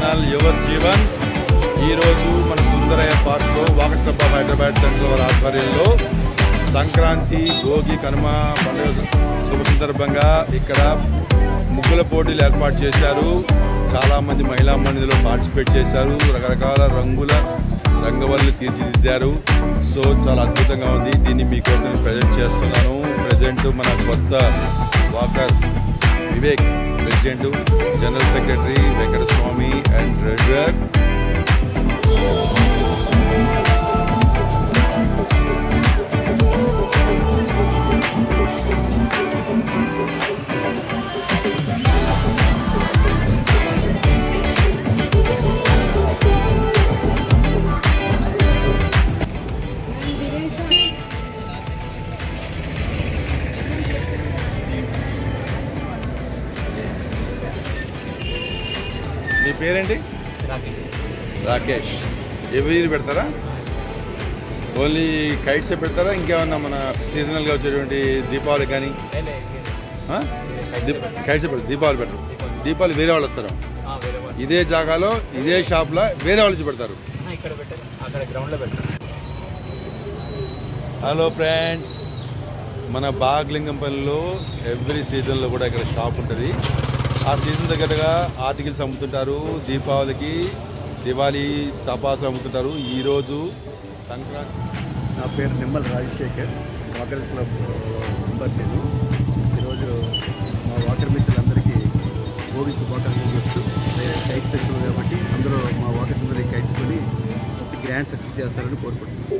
Channel your Jeevan. ఈరోజు మన సుందరయ్య పార్క్లో walkers club of Hyderabad central వారి ఆధ్వర్యంలో సంక్రాంతి, భోగి, కనుమ పండుగ శుభ సందర్భంగా ఇక్కడ ముగ్గుల పోటీలు ఏర్పాటు చేశారు. చాలామంది మహిళా మండలిలో పార్టిసిపేట్ చేశారు. రకరకాల రంగవల్లి తీర్చిదిద్దారు. సో చాలా అద్భుతంగా ఉంది. దీన్ని మీకోసం ప్రజెంట్ చేస్తున్నాను. ప్రజెంట్ మన కొత్త walker Vivek, president, general secretary Venkataswamy and treasurer. మీ పేరేంటి? రాకేష్. ఎవరి పెడతారా? ఓన్లీ కైట్సే పెడతారా? ఇంకేమన్నా మన సీజనల్గా వచ్చేటువంటి దీపావళి కానీ కైట్సే పెడతారు? దీపావళి పెట్టరు. దీపావళి వేరే వాళ్ళు వస్తారు. ఇదే జాగాలో ఇదే షాప్లో వేరే వాళ్ళు పెడతారు. హలో ఫ్రెండ్స్, మన బాగ్లింగంపల్లిలో ఎవ్రీ సీజన్లో కూడా ఇక్కడ షాప్ ఉంటుంది. ఆ సీజన్ దగ్గరగా ఆర్టికల్స్ అమ్ముతుంటారు. దివాళీ టపాసులు అమ్ముతుంటారు. ఈరోజు సంక్రాంతి. నా పేరు Nimmala Rajasekhar, walker club member నేను. ఈరోజు మా వాకర్ మిత్రులందరికీ భోగి శుభాకాంక్షలు చెప్తూ కైట్స్ తెచ్చుకున్నాం కాబట్టి అందరూ మా వాకర్స్ అందరికీ కైట్స్ కొని గ్రాండ్ సక్సెస్ చేస్తారని కోరుకుంటున్నాను.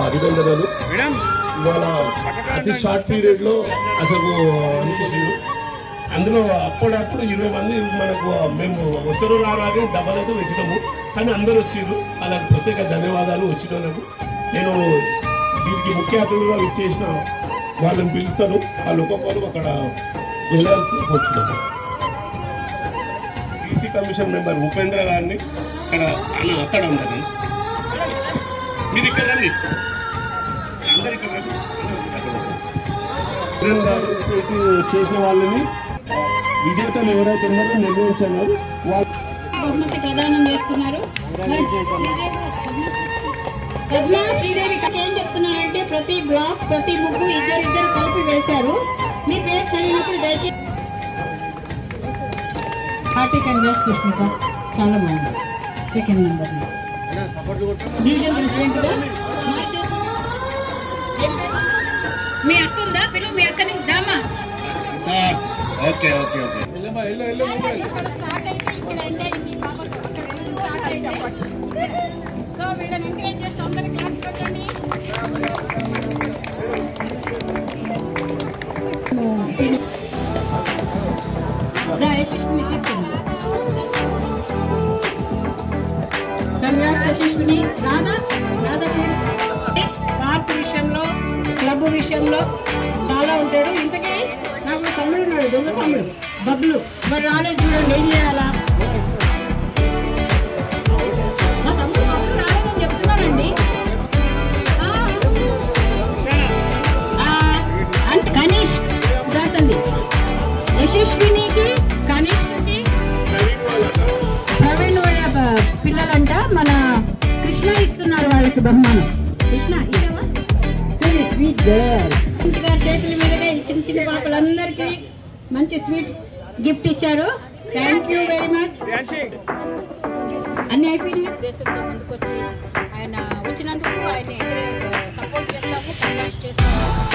అభినందనలు. ఇవాళ అతి షార్ట్ పీరియడ్ లో అసలు అనిపించింది. అందులో అప్పుడప్పుడు 20 మంది మనకు మేము వస్తారు రాగానే డబ్బులతో వెతికాము, కానీ అందరూ వచ్చిండ్రు. అలాగే ప్రత్యేక ధన్యవాదాలు వచ్చిన వాళ్ళకు. నేను దీనికి ముఖ్య అతిథులుగా ఇచ్చేసిన వాళ్ళని పిలుస్తాను. వాళ్ళు ఒక్కొక్కరు అక్కడ వెళ్ళాల్సి వచ్చినాము. బీసీ కమిషన్ మెంబర్ ఉపేంద్ర గారిని అక్కడ ఉండాలి. మీరు ఇక్కడ రండి, అందరు ఇక్కడ చేసిన వాళ్ళని విజేతలు ఎవరైతే ఉన్నారో నిర్ణయించారు వాళ్ళు బహుమతి ప్రదానం చేస్తున్నారు. పద్మా శ్రీదేవి ఏం చెప్తున్నారంటే ప్రతి బ్లాక్, ప్రతి ముగ్గు ఇద్దరు కలిపి వేశారు. మీ పేరు చదివినప్పుడు దయచేసి హార్టీ కంగ్రాట్స్ సుష్మిత, చాలా బాగుంది. సెకండ్ నెంబర్ డివిజన్ ప్రెసిడెంట్ గా మీ అక్క ఉందా? పిలువు మీ అక్కని. దామా ఓకే ఓకే ఓకే సో వీళ్ళని ఎంకరేజ్ చేస్తే అందరి క్లాస్ పెట్టండి. యశస్విని రాధా పార్క్ విషయంలో, క్లబ్ విషయంలో చాలా ఉంటాడు. ఇంతకీ నాకు తమ్ముడు ఉన్నాడు, దొంగ తమ్ముడు బబ్లు. మరి రాలేదు చూడండి, ఏం చేయాలా? మా తమ్ముడు బబ్లు రాలేదని చెప్తున్నానండి. అంటే కనీష్ దాతండి. యశస్వినికి, కనీష్కి, ప్రవీణ్ వాళ్ళ పిల్లలంట మన కృష్ణ ఇస్తున్నారు వాళ్ళకి బహుమానం. కృష్ణ ఇదేవా? Sweet girl. గారి చేతుల మీదుగా ఈ చిన్న చిన్న పాపలందరికీ మంచి స్వీట్ గిఫ్ట్ ఇచ్చారు. Thank you very much. అన్ని అయిపోయినాయి. దేశంతో ముందుకొచ్చి ఆయన వచ్చినందుకు ఆయన సపోర్ట్ చేస్తాము, కన్వర్ట్ చేస్తాము.